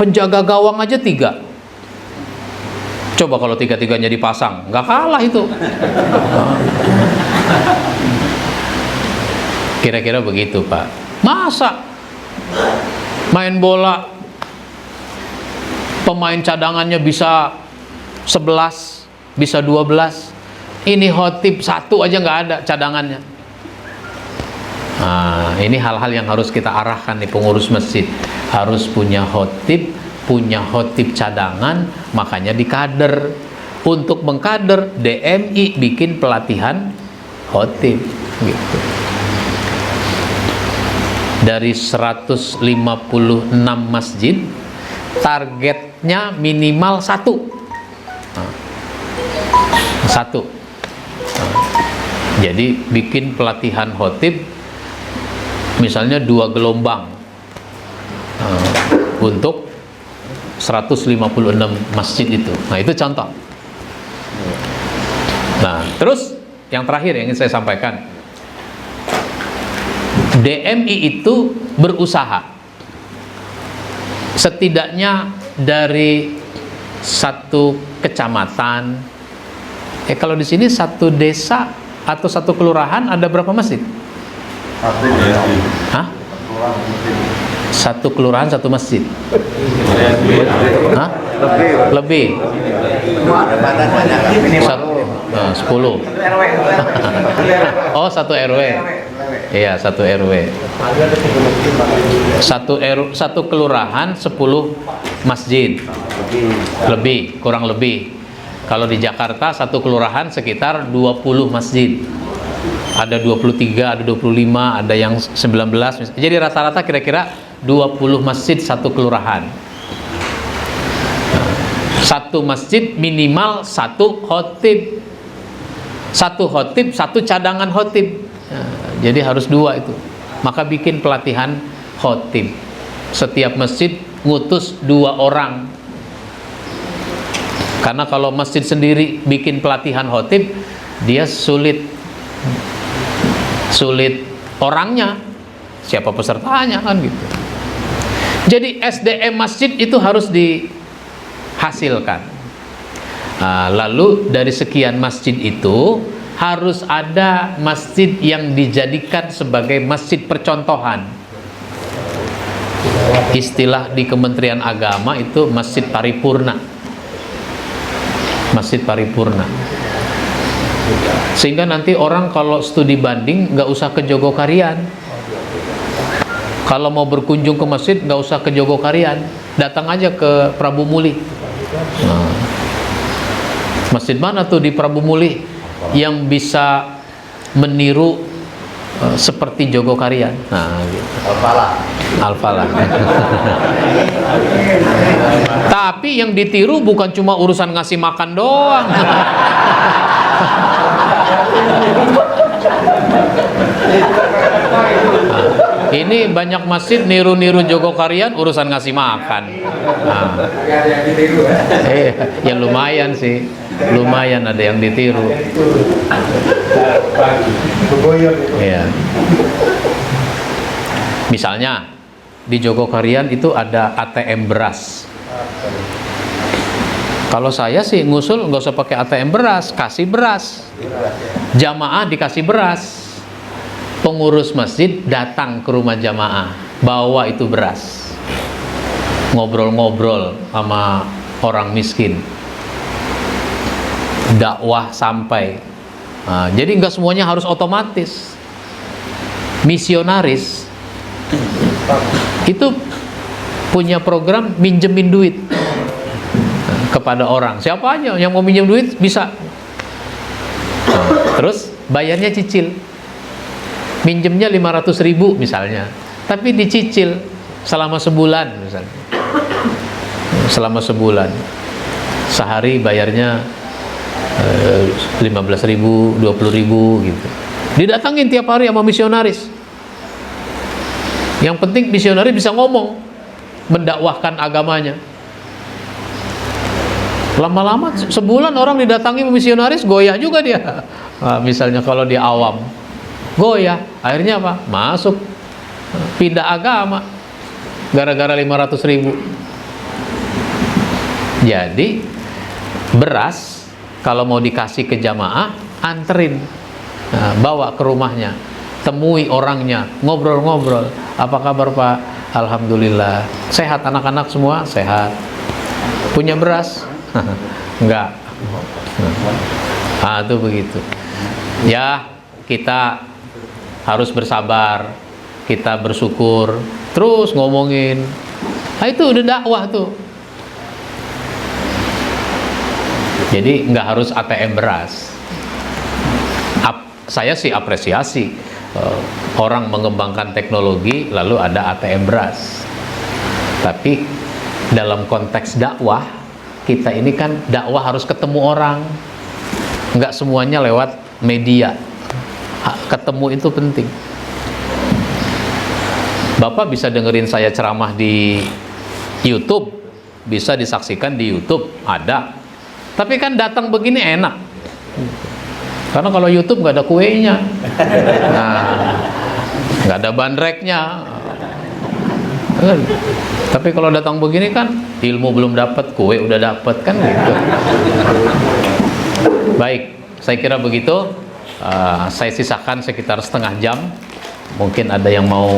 Penjaga gawang aja 3. Coba kalau 3-3-nya dipasang, nggak kalah itu. Kira-kira begitu, Pak. Masa main bola pemain cadangannya bisa 11, bisa 12. Ini khotib 1 aja nggak ada cadangannya. Nah, ini hal-hal yang harus kita arahkan nih, pengurus masjid. Harus punya khotib, punya khotib cadangan, makanya dikader. Untuk mengkader, DMI bikin pelatihan khotib gitu. Dari 156 masjid, targetnya minimal 1. Jadi bikin pelatihan khotib misalnya 2 gelombang untuk 156 masjid itu. Nah, itu contoh. Nah, terus yang terakhir yang ingin saya sampaikan, DMI itu berusaha setidaknya dari satu kecamatan, kalau di sini satu desa atau satu kelurahan ada berapa masjid? Hah? Satu kelurahan satu masjid? Hah? Lebih. 10. Oh, satu RW. Iya, satu RW. Satu kelurahan 10 masjid. Lebih, kurang lebih. Kalau di Jakarta satu kelurahan sekitar 20 masjid. Ada 23, ada 25, ada yang 19. Jadi rata-rata kira-kira 20 masjid satu kelurahan. Satu masjid minimal 1 khotib. 1 khotib, 1 cadangan khotib. Jadi harus 2 itu. Maka bikin pelatihan khotib. Setiap masjid ngutus 2 orang. Karena kalau masjid sendiri bikin pelatihan khotib, dia sulit orangnya, siapa pesertanya kan gitu. Jadi SDM masjid itu harus dihasilkan. Lalu dari sekian masjid itu harus ada masjid yang dijadikan sebagai masjid percontohan. Istilah di Kementerian Agama itu masjid paripurna. Masjid paripurna. Sehingga nanti orang kalau studi banding nggak usah ke Jogokarian. Kalau mau berkunjung ke masjid nggak usah ke Jogokarian, datang aja ke Prabu Muli. Nah, masjid mana tuh di Prabu Muli yang bisa meniru seperti Jogokarian? Nah, gitu. Al-Falah. Tapi yang ditiru bukan cuma urusan ngasih makan doang. Ini banyak masjid niru-niru Jogokarian urusan ngasih makan. Ya lumayan sih, lumayan ada yang ditiru. Ya. Misalnya di Jogokarian itu ada ATM beras. Kalau saya sih ngusul nggak usah pakai ATM beras, kasih beras. Jamaah dikasih beras. Pengurus masjid datang ke rumah jamaah, bawa itu beras. Ngobrol-ngobrol sama orang miskin. Dakwah sampai. Nah, jadi nggak semuanya harus otomatis. Misionaris itu punya program minjemin duit kepada orang. Siapa aja yang mau minjem duit bisa. Terus bayarnya cicil. minjemnya 500.000 misalnya, tapi dicicil selama sebulan misalnya. Selama sebulan, sehari bayarnya 15.000, 20.000 gitu. Didatangin tiap hari sama misionaris. Yang penting misionaris bisa ngomong, mendakwahkan agamanya. Lama-lama sebulan orang didatangi misionaris, goyah juga dia. Nah, misalnya kalau dia awam, goyah. Akhirnya apa? Masuk, pindah agama gara-gara 500.000. Jadi beras kalau mau dikasih ke jamaah, anterin, nah, bawa ke rumahnya, temui orangnya, ngobrol-ngobrol. Apa kabar Pak? Alhamdulillah. Sehat anak-anak semua? Sehat. Punya beras? Enggak. Nah, itu begitu. Ya, kita harus bersabar, kita bersyukur, terus ngomongin. Nah, itu udah dakwah tuh. Jadi nggak harus ATM beras. Saya sih apresiasi orang mengembangkan teknologi lalu ada ATM beras. Tapi dalam konteks dakwah, kita ini kan dakwah harus ketemu orang. Nggak semuanya lewat media. Ketemu itu penting. Bapak bisa dengerin saya ceramah di YouTube, bisa disaksikan di YouTube, ada. Tapi kan datang begini enak, karena kalau YouTube nggak ada kuenya, nah, nggak ada bandreknya. Tapi kalau datang begini kan ilmu belum dapat, kue udah dapat kan gitu. Baik, saya kira begitu. Saya sisakan sekitar setengah jam. Mungkin ada yang mau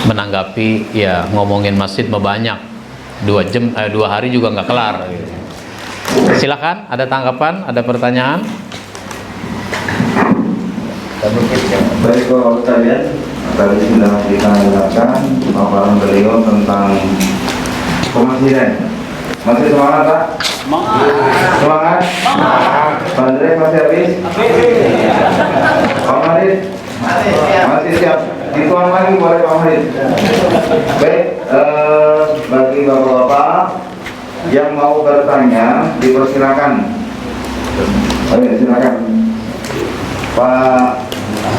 menanggapi, ya ngomongin masjid banyak. 2 jam, 2 hari juga nggak kelar. Gitu. Silakan, ada tanggapan, ada pertanyaan? Baik, Bapak sekalian, tadi sudah kita dengarkan paparan beliau tentang pemasjidan. Masih semangat, Pak? Semangat? Pak Andre masih habis? Pak Marid? Masih siap? Dituang lagi boleh Pak Marid? Baik, bagi Bapak-Bapak yang mau bertanya, dipersilakan. Ayo, silakan. Pak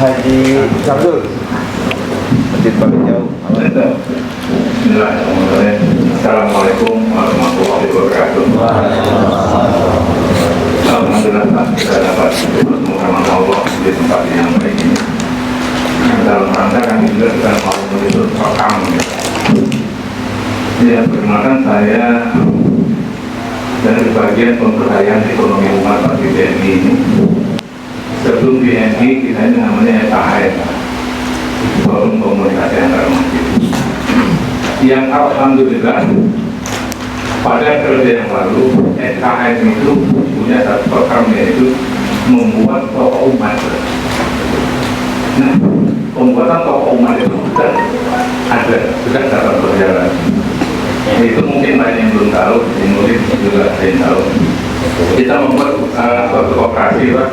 Haji Samsul. Masjid paling jauh. Bismillahirrahmanirrahim. Assalamualaikum warahmatullahi wabarakatuh. Alhamdulillah kita dapat bertemu Allah di tempat yang baik ini. Dalam rangka kami juga kita mau menuntut rekam. Ya, perkenalkan saya dari bagian pemberdayaan ekonomi umat di BNI ini. Sebelum BNI kita ini namanya FAM, Forum Komunikasi Antar Masjid. Yang alhamdulillah pada periode yang lalu FKM itu punya satu program, yaitu membuat toko umat. Nah, pembuatan toko umat itu sudah dapat berjalan. Itu mungkin banyak yang belum tahu, di murid juga ada yang tahu. Kita membuat suatu koperasi, Pak,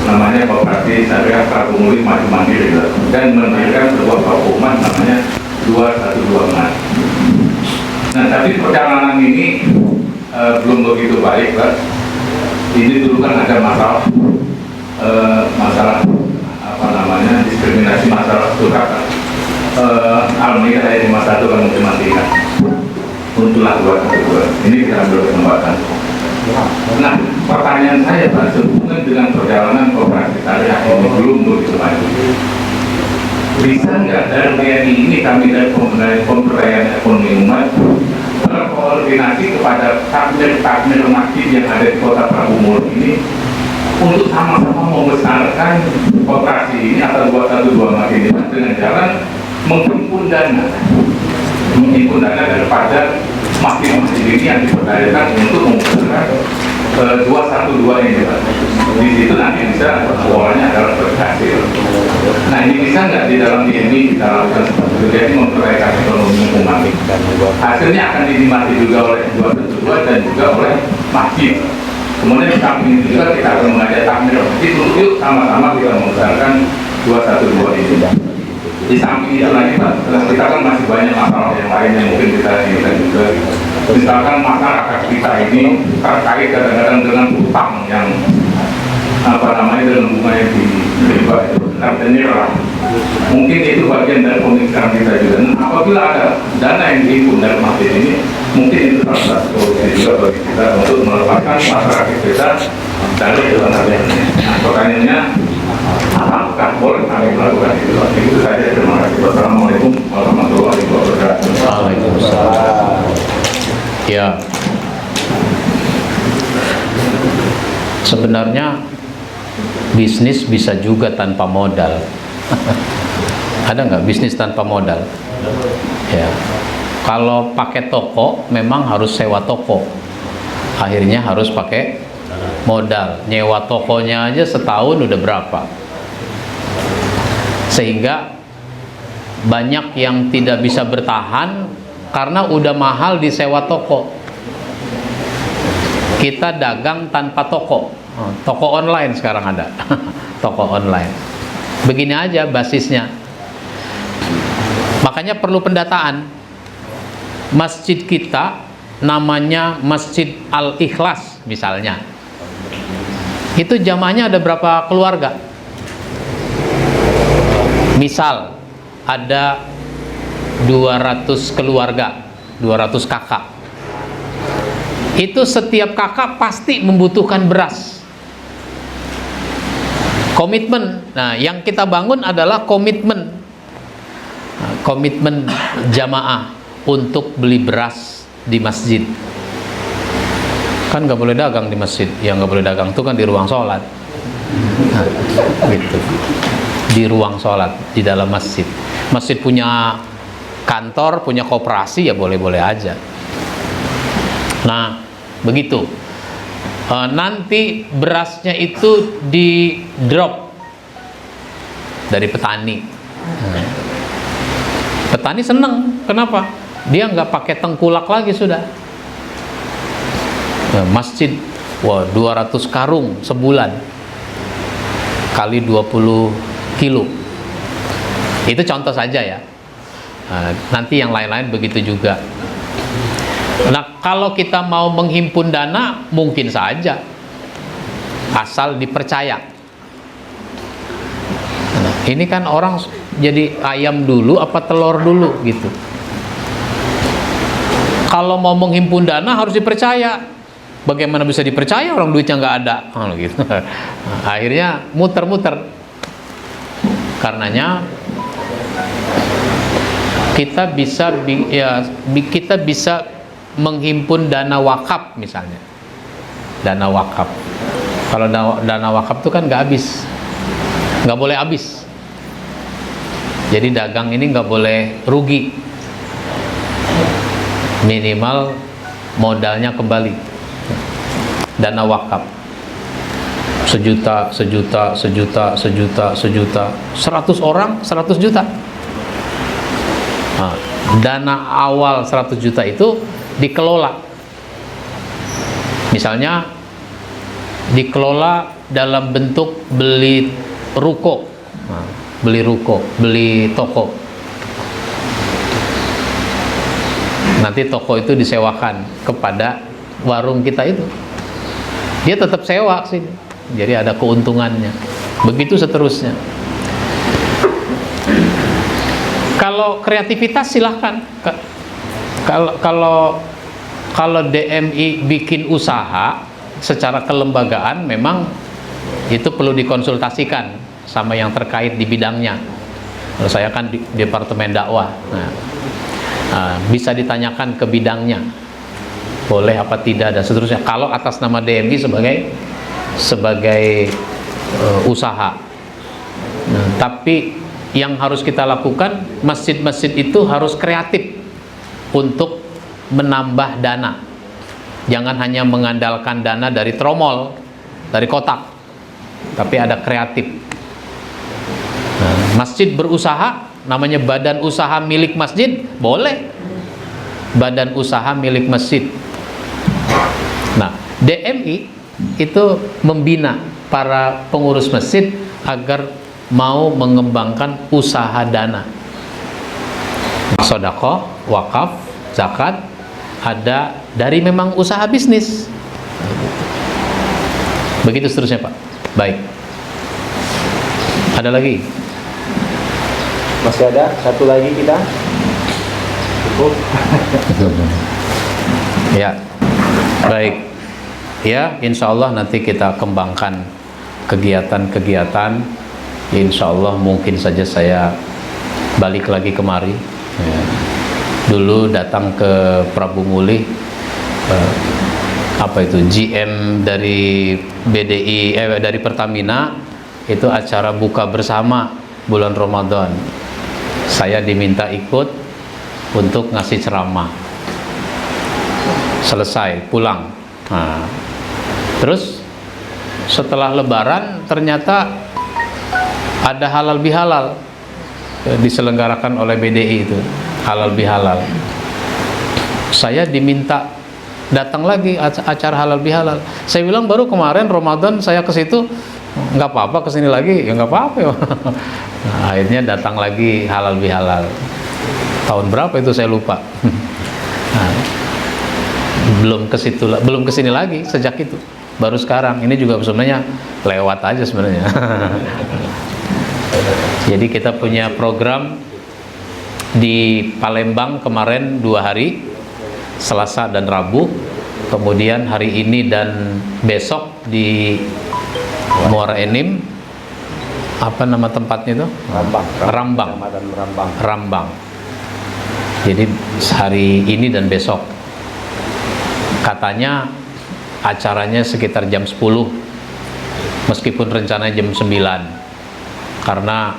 namanya Koperasi Syariah Prabu Muli Maju Mandiri, dan mendirikan sebuah toko umat namanya 212 Mas. Nah, tapi perjalanan ini belum begitu baik, Pak. Ini dulu kan ada masalah apa namanya, diskriminasi, masalah surat Al-Maidah ayat 51 kan dimatikan. Muncullah 212. Ini kita ambil kesempatan. Nah, pertanyaan saya, Pak, sehubungan dengan perjalanan koperasi syariah ini belum begitu maju. Bisa nggak dari BNI ini, kami dari pemberdayaan ekonomi umat, berkoordinasi kepada takmir masjid yang ada di Kota Prabu Muli ini untuk sama-sama membesarkan koperasi ini atau 212 Mas ini dengan jalan menghimpun dana daripada masjid-masjid ini yang diberdayakan untuk membesarkan 212 ini, Pak. Di situ nanti bisa awalnya adalah berhasil. Nah, ini bisa nggak di dalam BNI kita lakukan seperti itu, jadi memperdayakan ekonomi umat. Hasilnya akan dinikmati juga oleh 212 dan juga oleh masjid. Kemudian di samping itu juga kita akan mengajak takmir masjid untuk yuk sama-sama kita membesarkan 212 ini. Di samping itu lagi Pak, kita kan masih banyak masalah yang lain yang mungkin kita inginkan juga. Misalkan masyarakat kita ini terkait kadang-kadang dengan utang yang dengan bunga yang riba itu artinya mungkin itu bagian dari pemikiran kita juga. Nah, apabila ada dana yang dihimpun dari masjid ini, mungkin itu salah satu solusi juga bagi kita untuk melepaskan masyarakat kita dari dana ini. Nah, pertanyaannya, apakah boleh kami melakukan itu? Itu saja. Terima kasih. Wassalamualaikum warahmatullahi wabarakatuh. Waalaikumsalam. Ya, sebenarnya bisnis bisa juga tanpa modal. Ada nggak bisnis tanpa modal? Ya, kalau pakai toko memang harus sewa toko. Akhirnya harus pakai modal. Nyewa tokonya aja setahun udah berapa? Sehingga banyak yang tidak bisa bertahan karena udah mahal disewa toko. Kita dagang tanpa toko. Toko online sekarang ada. Toko online. Begini aja basisnya. Makanya perlu pendataan. Masjid kita namanya Masjid Al-Ikhlas misalnya. Itu jamaahnya ada berapa keluarga? Misal ada 200 keluarga, 200 kakak. Itu setiap kakak pasti membutuhkan beras. Komitmen. Nah, yang kita bangun adalah komitmen. Nah, komitmen jamaah untuk beli beras di masjid. Kan nggak boleh dagang di masjid. Yang nggak boleh dagang itu kan di ruang sholat. Nah, gitu. Di ruang sholat, di dalam masjid. Masjid punya kantor, punya koperasi, ya boleh-boleh aja. Nah, begitu. Nanti berasnya itu di drop dari petani. Petani seneng, kenapa? Dia nggak pakai tengkulak lagi sudah. Masjid, wah 200 karung sebulan kali 20 kilo. Itu contoh saja ya. Nanti yang lain-lain begitu juga. Nah, kalau kita mau menghimpun dana, mungkin saja, asal dipercaya. Nah, ini kan orang jadi ayam dulu apa telur dulu gitu. Kalau mau menghimpun dana harus dipercaya. Bagaimana bisa dipercaya orang duitnya nggak ada? Gitu. Nah, akhirnya muter-muter. Karenanya kita bisa menghimpun dana wakaf misalnya. Dana wakaf. Kalau dana wakaf itu kan nggak habis, nggak boleh habis. Jadi dagang ini nggak boleh rugi. Minimal modalnya kembali. Dana wakaf. 1 juta, 100 orang 100 juta. Nah, dana awal 100 juta itu dikelola. Misalnya dikelola dalam bentuk beli ruko. Nah, beli toko. Nanti toko itu disewakan kepada warung kita itu. Dia tetap sewa sini. Jadi ada keuntungannya. Begitu seterusnya. Kalau kreativitas silahkan. Kalau DMI bikin usaha secara kelembagaan, memang itu perlu dikonsultasikan sama yang terkait di bidangnya. Kalau saya kan di Departemen Dakwah, bisa ditanyakan ke bidangnya, boleh apa tidak dan seterusnya. Kalau atas nama DMI sebagai usaha. Nah, tapi yang harus kita lakukan, masjid-masjid itu harus kreatif untuk menambah dana. Jangan hanya mengandalkan dana dari tromol, dari kotak, tapi ada kreatif. Nah, masjid berusaha, namanya badan usaha milik masjid, boleh. Badan usaha milik masjid. Nah, DMI itu membina para pengurus masjid agar mau mengembangkan usaha dana. Sedekah, wakaf, zakat ada dari memang usaha bisnis. Begitu seterusnya, Pak. Baik. Ada lagi? Masih ada satu lagi kita. Cukup. Ya. Baik. Ya, insya Allah nanti kita kembangkan kegiatan-kegiatan. Insya Allah mungkin saja saya balik lagi kemari. Ya. Dulu datang ke Prabu Muli, apa itu, GM dari BDI, dari Pertamina, itu acara buka bersama bulan Ramadan. Saya diminta ikut untuk ngasih ceramah. Selesai, pulang. Nah, terus setelah Lebaran ternyata ada halal bihalal diselenggarakan oleh BDI itu, halal bihalal. Saya diminta datang lagi acara halal bihalal. Saya bilang baru kemarin Ramadan saya ke situ, nggak apa-apa, kesini lagi ya nggak apa-apa ya. Nah, akhirnya datang lagi halal bihalal. Tahun berapa itu saya lupa. Nah, belum ke situ, belum kesini lagi sejak itu. Baru sekarang. Ini juga sebenarnya lewat aja sebenarnya. Jadi kita punya program di Palembang kemarin 2 hari, Selasa dan Rabu. Kemudian hari ini dan besok di Muara Enim. Apa nama tempatnya itu? Rambang. Rambang. Kecamatan Rambang. Rambang. Jadi hari ini dan besok. Katanya acaranya sekitar jam 10, meskipun rencananya jam 9, karena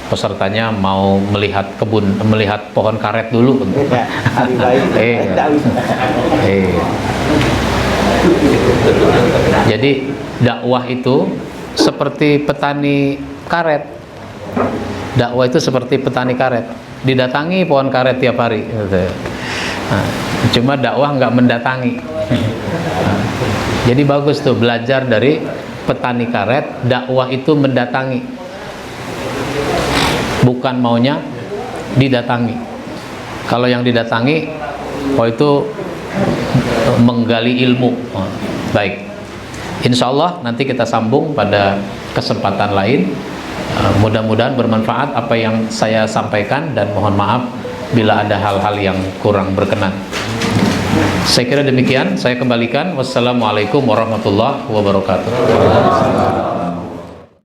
pesertanya mau melihat kebun, melihat pohon karet dulu. Ya, hari baik. Jadi dakwah itu seperti petani karet. Dakwah itu seperti petani karet, didatangi pohon karet tiap hari. Nah, cuma dakwah nggak mendatangi. Jadi bagus tuh belajar dari petani karet. Dakwah itu mendatangi, bukan maunya didatangi. Kalau yang didatangi, oh itu menggali ilmu. Baik, insya Allah nanti kita sambung pada kesempatan lain. Mudah-mudahan bermanfaat apa yang saya sampaikan, dan mohon maaf bila ada hal-hal yang kurang berkenan. Saya kira demikian, saya kembalikan. Wassalamualaikum warahmatullahi wabarakatuh.